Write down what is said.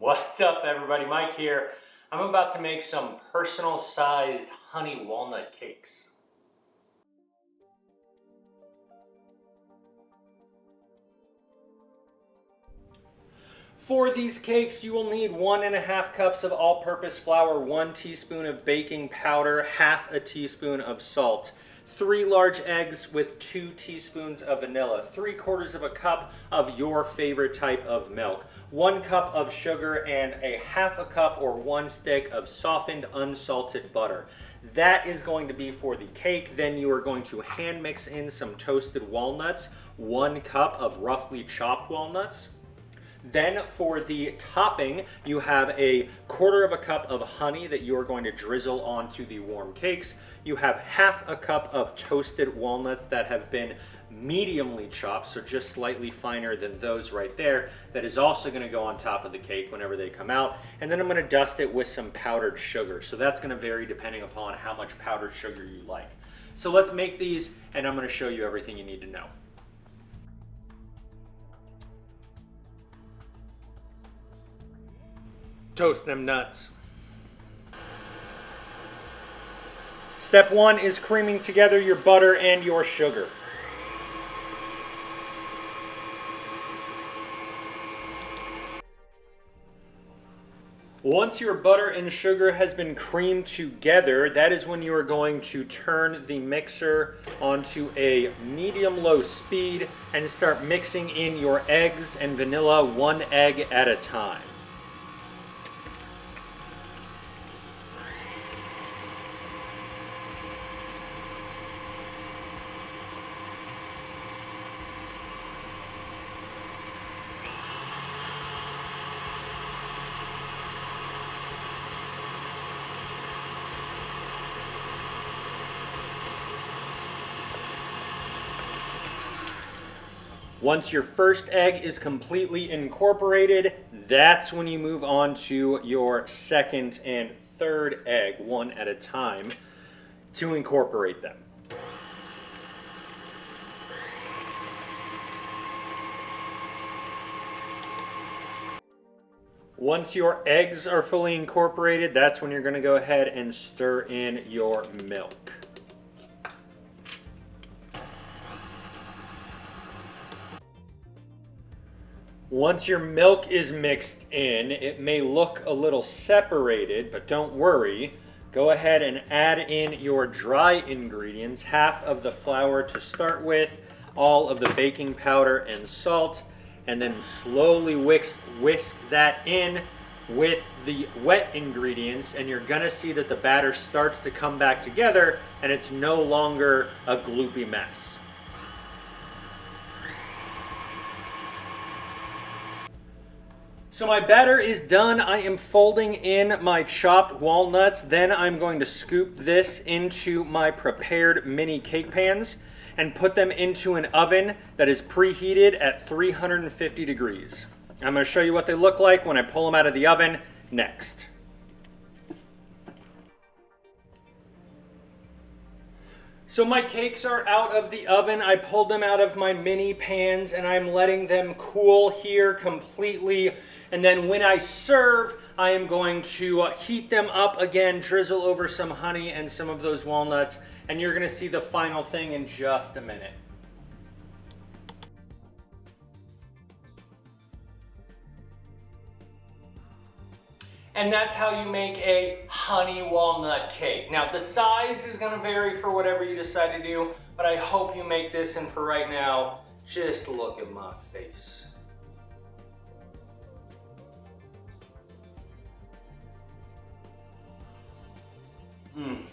What's up everybody, Mike here. I'm about to make some personal sized honey walnut cakes. For these cakes, you will need 1.5 cups of all-purpose flour, 1 teaspoon of baking powder, half a teaspoon of salt, 3 large eggs with 2 teaspoons of vanilla, 3/4 of a cup of your favorite type of milk, 1 cup of sugar, and a half a cup or 1 stick of softened unsalted butter. That is going to be for the cake. Then you are going to hand mix in some toasted walnuts, 1 cup of roughly chopped walnuts. Then for the topping, you have 1/4 cup of honey that you are going to drizzle onto the warm cakes. You have half a cup of toasted walnuts that have been mediumly chopped, so just slightly finer than those right there. That is also going to go on top of the cake whenever they come out. And then I'm going to dust it with some powdered sugar. So that's going to vary depending upon how much powdered sugar you like. So let's make these, and I'm going to show you everything you need to know. Toast them nuts. Step 1 is creaming together your butter and your sugar. Once your butter and sugar has been creamed together, that is when you are going to turn the mixer onto a medium-low speed and start mixing in your eggs and vanilla 1 egg at a time. Once your first egg is completely incorporated, that's when you move on to your second and third egg, 1 at a time, to incorporate them. Once your eggs are fully incorporated, that's when you're going to go ahead and stir in your milk. Once your milk is mixed in, it may look a little separated, but don't worry. Go ahead and add in your dry ingredients, half of the flour to start with, all of the baking powder and salt, and then slowly whisk that in with the wet ingredients, and you're gonna see that the batter starts to come back together and it's no longer a gloopy mess. So my batter is done. I am folding in my chopped walnuts. Then I'm going to scoop this into my prepared mini cake pans and put them into an oven that is preheated at 350 degrees. I'm going to show you what they look like when I pull them out of the oven next. So my cakes are out of the oven. I pulled them out of my mini pans and I'm letting them cool here completely. And then when I serve, I am going to heat them up again, drizzle over some honey and some of those walnuts, and you're gonna see the final thing in just a minute. And that's how you make a honey walnut cake. Now the size is gonna vary for whatever you decide to do, but I hope you make this, and for right now, just look at my face. Mm.